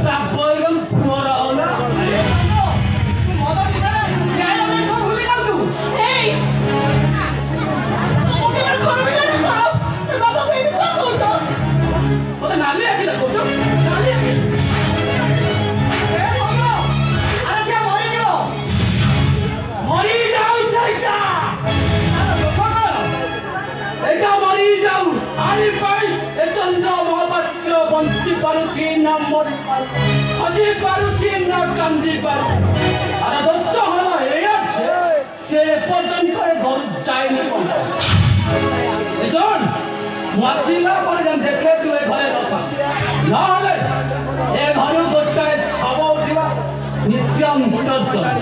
প্রাপ্য এবং পুরো হলো বঞ্চি পারুছি না মরি পারুছি আজি পারুছি না কান্দি পারুছি আর ধৈর্য হলো এই আছে সে পর্যন্ত ঘর যায়নি এজন মাসিলা পরে যেন দেখলে তুই ঘরে রথা নহলে এ ঘর গোটায় সব উঠিবা নিত্যম বিপর্যয়